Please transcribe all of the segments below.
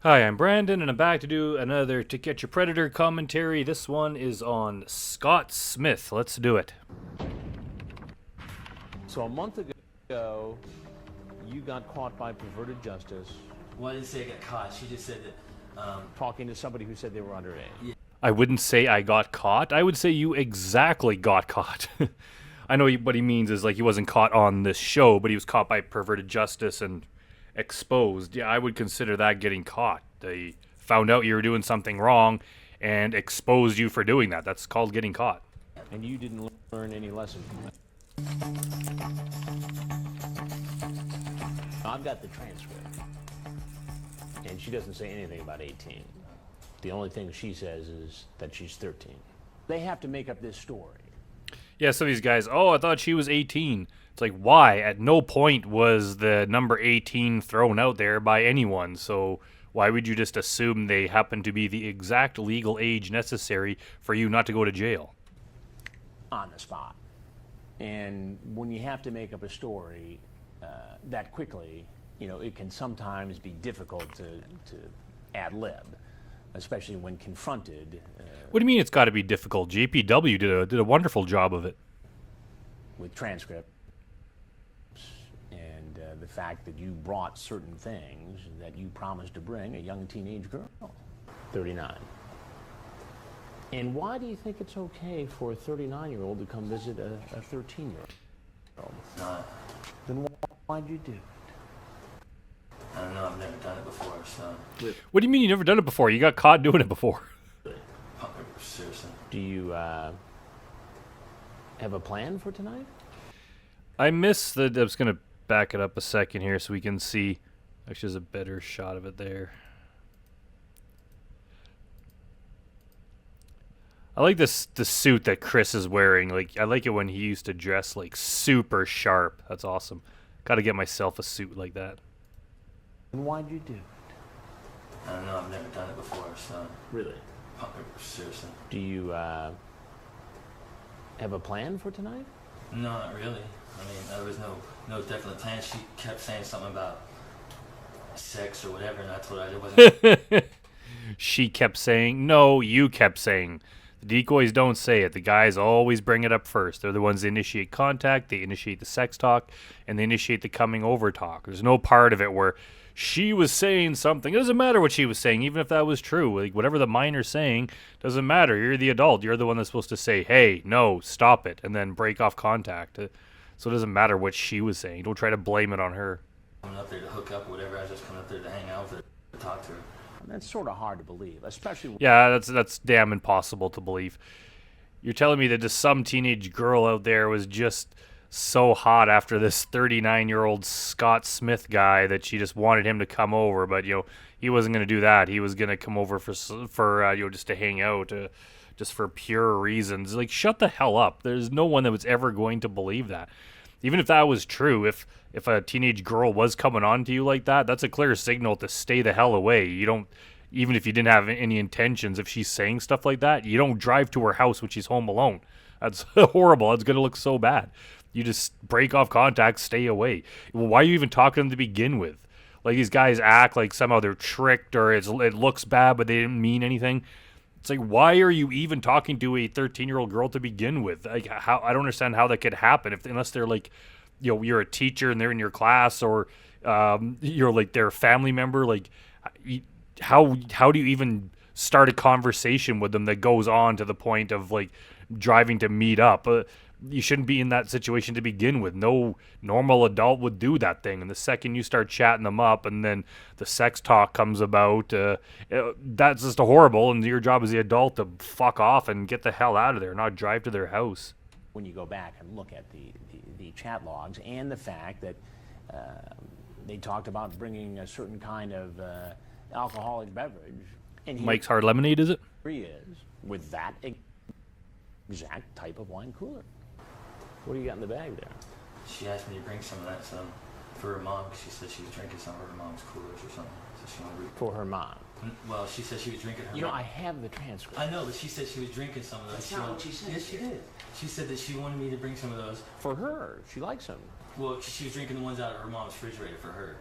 Hi, I'm Brandon, and I'm back to do another To Catch a Predator commentary. This one is on Scott Smith. Let's do it. So a month ago, you got caught by perverted justice. Well, I didn't say I got caught. She just said that. Talking to somebody who said they were underage. Yeah. I wouldn't say I got caught. I would say you exactly got caught. I know what he means is like he wasn't caught on this show, but he was caught by perverted justice and exposed. Yeah, I would consider that getting caught. They found out you were doing something wrong and exposed you for doing that. That's called getting caught. And you didn't learn any lesson from that. I've got the transcript. And she doesn't say anything about 18. The only thing she says is that she's 13. They have to make up this story. Yeah, some of these guys, oh, I thought she was 18. It's like, why? At no point was the number 18 thrown out there by anyone, so why would you just assume they happen to be the exact legal age necessary for you not to go to jail? On the spot. And when you have to make up a story that quickly, you know, it can sometimes be difficult to ad lib, especially when confronted. What do you mean it's got to be difficult? JPW did a wonderful job of it. With transcripts and the fact that you brought certain things that you promised to bring a young teenage girl, 39. And why do you think it's okay for a 39-year-old to come visit a 13-year-old? Then why'd you do it? I don't know. I've never done it before, so. What do you mean you've never done it before? You got caught doing it before. Seriously. Do you have a plan for tonight? I missed the... I was going to back it up a second here so we can see. Actually, there's a better shot of it there. I like the suit that Chris is wearing. Like, I like it when he used to dress like super sharp. That's awesome. Got to get myself a suit like that. And why'd you do it? I don't know. I've never done it before, so. Really? Seriously. Do you have a plan for tonight? No, not really. I mean, there was no definite plan. She kept saying something about sex or whatever, and I told her it wasn't. She kept saying, no, you kept saying. The decoys don't say it. The guys always bring it up first. They're the ones that initiate contact, they initiate the sex talk, and they initiate the coming over talk. There's no part of it where she was saying something. It doesn't matter what she was saying, even if that was true. Like, whatever the minor's saying, doesn't matter. You're the adult. You're the one that's supposed to say, hey, no, stop it, and then break off contact. So it doesn't matter what she was saying. Don't try to blame it on her. Coming up there to hook up or whatever. I was just coming up there to hang out with her, to talk to her. That's sort of hard to believe, especially. Yeah, that's damn impossible to believe. You're telling me that just some teenage girl out there was just so hot after this 39-year-old Scott Smith guy that she just wanted him to come over, but he wasn't going to do that. He was going to come over for just to hang out, just for pure reasons. Like, shut the hell up. There's no one that was ever going to believe that. Even if that was true, if a teenage girl was coming on to you like that, that's a clear signal to stay the hell away. You don't, even if you didn't have any intentions, if she's saying stuff like that, you don't drive to her house when she's home alone. That's horrible. That's going to look so bad. You just break off contact, stay away. Well, why are you even talking to them to begin with? Like, these guys act like somehow they're tricked or it looks bad, but they didn't mean anything. It's like, why are you even talking to a 13-year-old girl to begin with? Like, how I don't understand how that could happen unless they're like, you're a teacher and they're in your class, or you're like their family member. Like, how do you even start a conversation with them that goes on to the point of like driving to meet up? You shouldn't be in that situation to begin with. No normal adult would do that thing. And the second you start chatting them up and then the sex talk comes about, that's just horrible. And your job as the adult to fuck off and get the hell out of there, not drive to their house. When you go back and look at the chat logs and the fact that they talked about bringing a certain kind of alcoholic beverage. And Mike's Hard Lemonade, is it? He is, with that exact type of wine cooler. What do you got in the bag there? She asked me to bring some of that for her mom, because she said she was drinking some of her mom's coolers or something. So she wanted to For her mom. Well, she said she was drinking her. You know, I have the transcript. I know, but she said she was drinking some of those. That's not what she said. Yes, she did. She said that she wanted me to bring some of those. For her, she likes them. Well, she was drinking the ones out of her mom's refrigerator for her.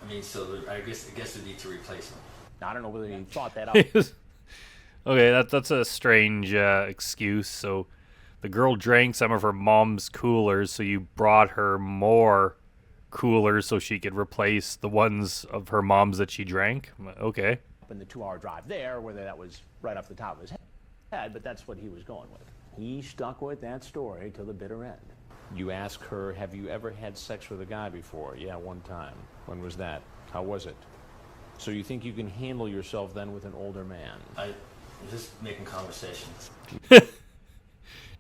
I mean, so I guess we need to replace them. I don't know whether he thought that up. Okay, that's a strange excuse. So the girl drank some of her mom's coolers, so you brought her more coolers so she could replace the ones of her mom's that she drank. Okay. In the 2-hour drive there, whether that was right off the top of his head, but that's what he was going with. He stuck with that story till the bitter end. You ask her, have you ever had sex with a guy before? Yeah, one time. When was that? How was it? So you think you can handle yourself then with an older man? I'm just making conversations.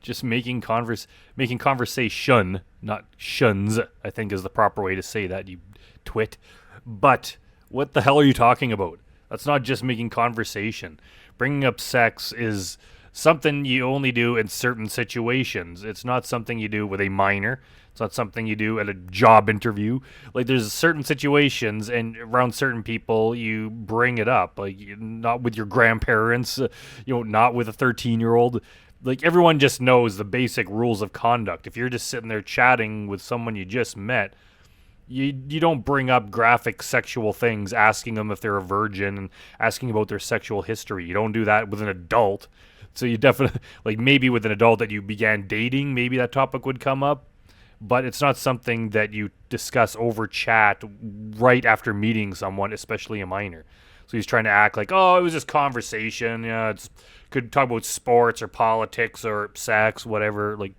Just making conversation, not shuns, I think is the proper way to say that, you twit. But what the hell are you talking about? That's not just making conversation. Bringing up sex is something you only do in certain situations. It's not something you do with a minor. It's not something you do at a job interview. Like, there's certain situations and around certain people you bring it up. Like, not with your grandparents, not with a 13-year-old. Like, everyone just knows the basic rules of conduct. If you're just sitting there chatting with someone you just met, you don't bring up graphic sexual things, asking them if they're a virgin and asking about their sexual history. You don't do that with an adult. So you definitely, like, maybe with an adult that you began dating, maybe that topic would come up. But it's not something that you discuss over chat right after meeting someone, especially a minor. So he's trying to act like, oh, it was just conversation. Yeah, could talk about sports or politics or sex, whatever. Like,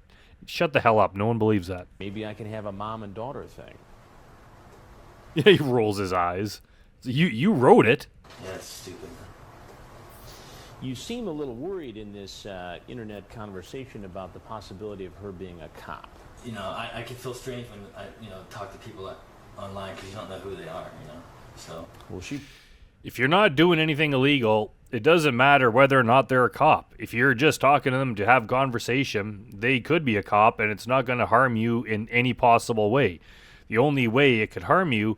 shut the hell up. No one believes that. Maybe I can have a mom and daughter thing. Yeah, he rolls his eyes. You wrote it. Yeah, it's stupid. You seem a little worried in this internet conversation about the possibility of her being a cop. I can feel strange when I talk to people online because you don't know who they are. So. Well, If you're not doing anything illegal, it doesn't matter whether or not they're a cop. If you're just talking to them to have conversation, they could be a cop, and it's not going to harm you in any possible way. The only way it could harm you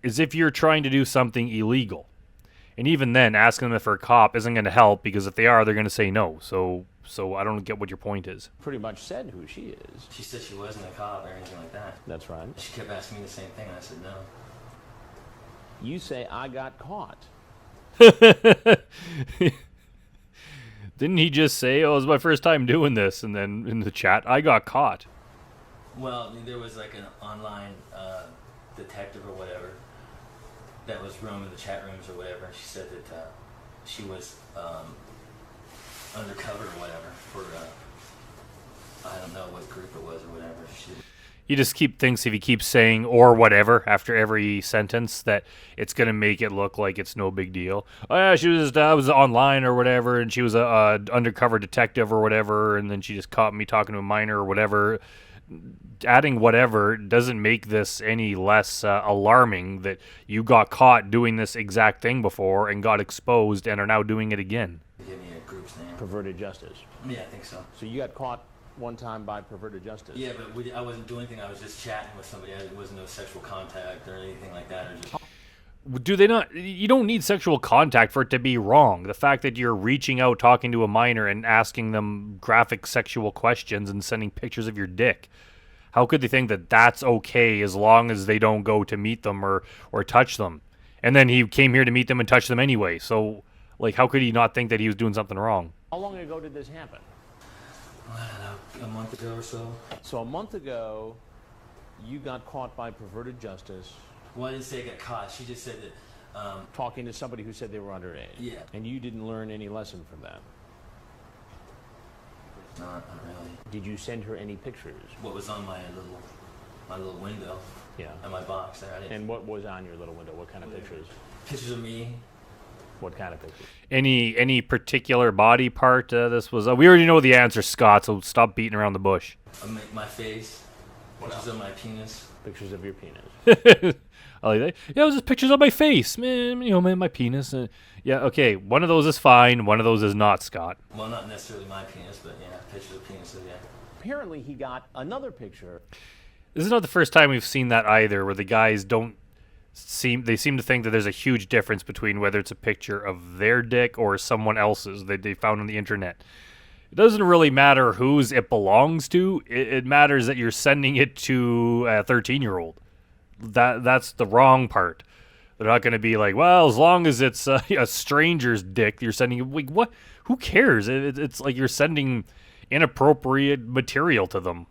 is if you're trying to do something illegal. And even then, asking them if they're a cop isn't going to help, because if they are, they're going to say no. So I don't get what your point is. Pretty much said who she is. She said she wasn't a cop or anything like that. That's right. She kept asking me the same thing, and I said no. You say, I got caught. Didn't he just say, oh, it was my first time doing this, and then in the chat, I got caught? Well, there was like an online detective or whatever that was roaming the chat rooms or whatever. She said that she was undercover or whatever for, I don't know what group it was or whatever. He just thinks if he keeps saying or whatever after every sentence that it's going to make it look like it's no big deal. Oh yeah, she was online or whatever, and she was a undercover detective or whatever, and then she just caught me talking to a minor or whatever. Adding whatever doesn't make this any less alarming that you got caught doing this exact thing before and got exposed and are now doing it again. Give me a group's name. Perverted justice. Yeah, I think so. So you got caught one time by perverted justice. Yeah, but I wasn't doing anything. I was just chatting with somebody. There wasn't no sexual contact or anything like that. Do they not? You don't need sexual contact for it to be wrong. The fact that you're reaching out, talking to a minor, and asking them graphic sexual questions and sending pictures of your dick. How could they think that that's okay as long as they don't go to meet them or touch them? And then he came here to meet them and touch them anyway. So, like, how could he not think that he was doing something wrong? How long ago did this happen? I don't know, a month ago or so. So a month ago, you got caught by perverted justice. Well, I didn't say I got caught. She just said that... talking to somebody who said they were underage. Yeah. And you didn't learn any lesson from that. Not really. Did you send her any pictures? What was on my little window? Yeah. And my box there. I didn't. And what was on your little window? What kind of pictures? Pictures of me. What kind of pictures? Any particular body part this was? We already know the answer, Scott, so stop beating around the bush. My face. Pictures of my penis. Pictures of your penis. I like that. Yeah, it was just pictures of my face, man. My penis. Yeah, okay. One of those is fine. One of those is not, Scott. Well, not necessarily my penis, but yeah, pictures of penises, yeah. Apparently, he got another picture. This is not the first time we've seen that either, where the guys seem to think that there's a huge difference between whether it's a picture of their dick or someone else's that they found on the internet. It doesn't really matter whose it belongs to. It matters that you're sending it to a 13-year-old. That's the wrong part. They're not going to be like, well, as long as it's a stranger's dick, you're sending. Like, what? Who cares? It's like you're sending inappropriate material to them.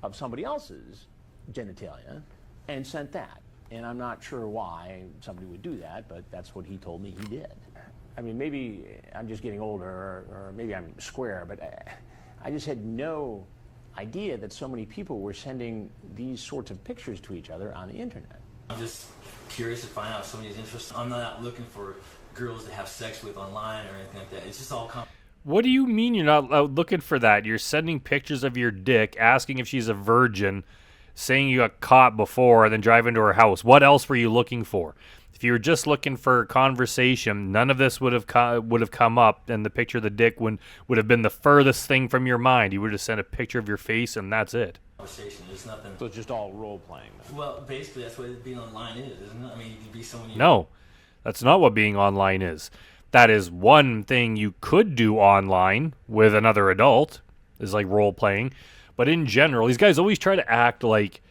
Of somebody else's genitalia and sent that. And I'm not sure why somebody would do that, but that's what he told me he did. I mean, maybe I'm just getting older, or maybe I'm square, but I just had no idea that so many people were sending these sorts of pictures to each other on the internet. I'm just curious to find out if somebody's interested. I'm not out looking for girls to have sex with online or anything like that. It's just all What do you mean you're not out looking for that? You're sending pictures of your dick, asking if she's a virgin, saying you got caught before, and then driving to her house. What else were you looking for? If you were just looking for conversation, none of this would have come up, and the picture of the dick would have been the furthest thing from your mind. You would have sent a picture of your face, and that's it. conversation. There's nothing. So it's just all role playing. Well, basically, that's what being online is, isn't it? I mean, you can be someone. No, that's not what being online is. That is one thing you could do online with another adult, is like role playing. But in general, these guys always try to act like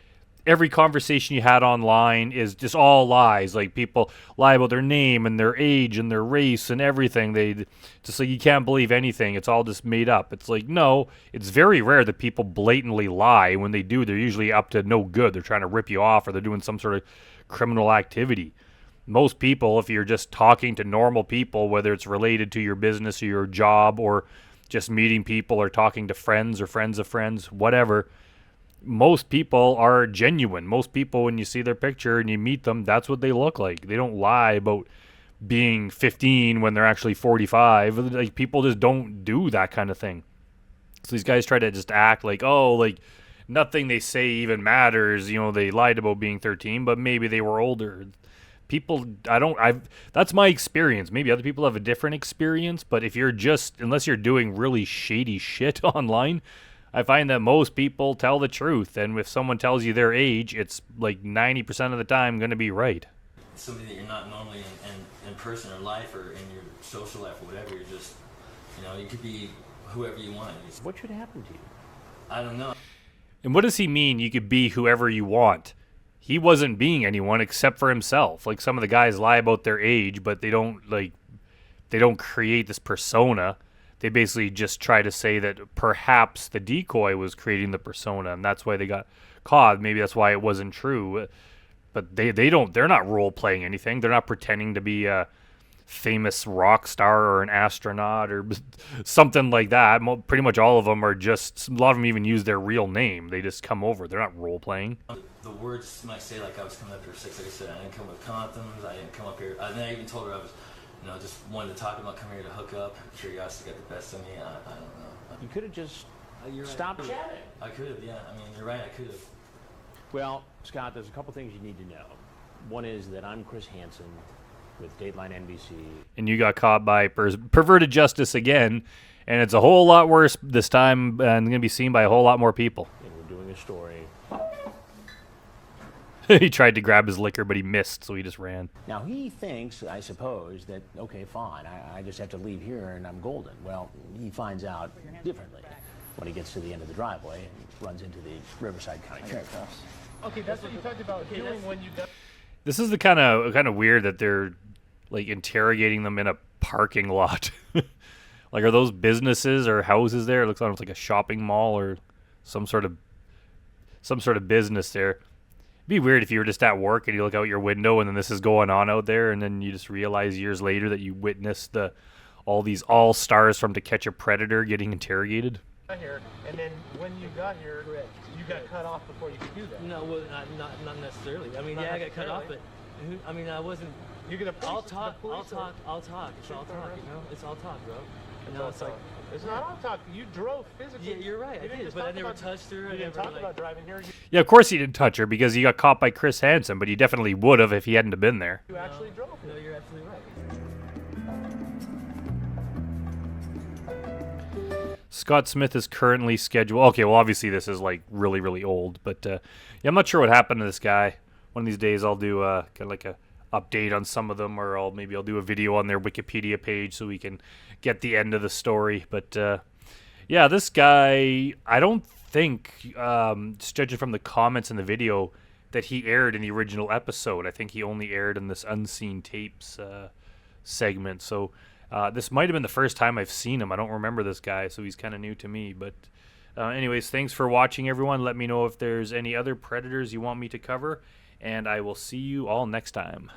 every conversation you had online is just all lies. Like, people lie about their name and their age and their race and everything. They just like, you can't believe anything. It's all just made up. It's like, no, it's very rare that people blatantly lie. When they do, they're usually up to no good. They're trying to rip you off, or they're doing some sort of criminal activity. Most people, if you're just talking to normal people, whether it's related to your business or your job, or just meeting people or talking to friends or friends of friends, whatever, most people are genuine. Most people, when you see their picture and you meet them, that's what they look like. They don't lie about being 15 when they're actually 45. Like, people just don't do that kind of thing. So these guys try to just act like, oh, like nothing they say even matters. You know, they lied about being 13, but maybe they were older. People, that's my experience. Maybe other people have a different experience, but unless you're doing really shady shit online, I find that most people tell the truth. And if someone tells you their age, it's like 90% of the time going to be right. Somebody that you're not normally in person or life or in your social life or whatever. You're just, you could be whoever you want. What should happen to you? I don't know. And what does he mean you could be whoever you want? He wasn't being anyone except for himself. Like, some of the guys lie about their age, but they don't create this persona. They basically just try to say that perhaps the decoy was creating the persona, and that's why they got caught. Maybe that's why it wasn't true. But they're not role playing anything. They're not pretending to be a famous rock star or an astronaut or something like that. Pretty much all of them are just, a lot of them even use their real name. They just come over. They're not role playing. The words might say, like, I was coming up here 6, like I said, I didn't come with condoms, I didn't come up here, and I even told her I was, just wanted to talk about coming here to hook up. Curiosity got the best of me, I don't know. You could have just You're stopped right. chatting. I could have, yeah, I mean, you're right, I could have. Well, Scott, there's a couple things you need to know. One is that I'm Chris Hansen with Dateline NBC. And you got caught by perverted justice again, and it's a whole lot worse this time, and going to be seen by a whole lot more people. And we're doing a story. He tried to grab his liquor, but he missed, so he just ran. Now, he thinks, I suppose, that, okay, fine, I just have to leave here and I'm golden. Well, he finds out differently when he gets to the end of the driveway and runs into the Riverside County Sheriff's Office. Okay, that's what you talked about doing when you got... This is the kind of weird that they're like interrogating them in a parking lot. Like, are those businesses or houses there? It looks almost like a shopping mall or some sort of business there. It'd be weird if you were just at work and you look out your window and then this is going on out there, and then you just realize years later that you witnessed all these all-stars from To Catch a Predator getting interrogated. Here, and then when you got here, you got cut off before you could do that. No, well, not necessarily. I mean, I got cut off, but I wasn't. You're gonna. I'll talk. It's all talk. It's all talk, bro. It's like. It's not all talk. You drove physically. Yeah, you're right. I did, but I never touched her. You didn't talk about driving here. Yeah, of course he didn't touch her because he got caught by Chris Hansen, but he definitely would have if he hadn't have been there. You actually drove. No, you're absolutely right. Scott Smith is currently scheduled. Okay, well, obviously this is like really, really old, but yeah, I'm not sure what happened to this guy. One of these days I'll do kind of like a update on some of them, or I'll do a video on their Wikipedia page so we can get the end of the story. But yeah, this guy, I don't think, just judging from the comments in the video, that he aired in the original episode. I think he only aired in this unseen tapes segment. So this might have been the first time I've seen him. I don't remember this guy, so he's kind of new to me. But anyways, thanks for watching, everyone. Let me know if there's any other Predators you want me to cover, and I will see you all next time.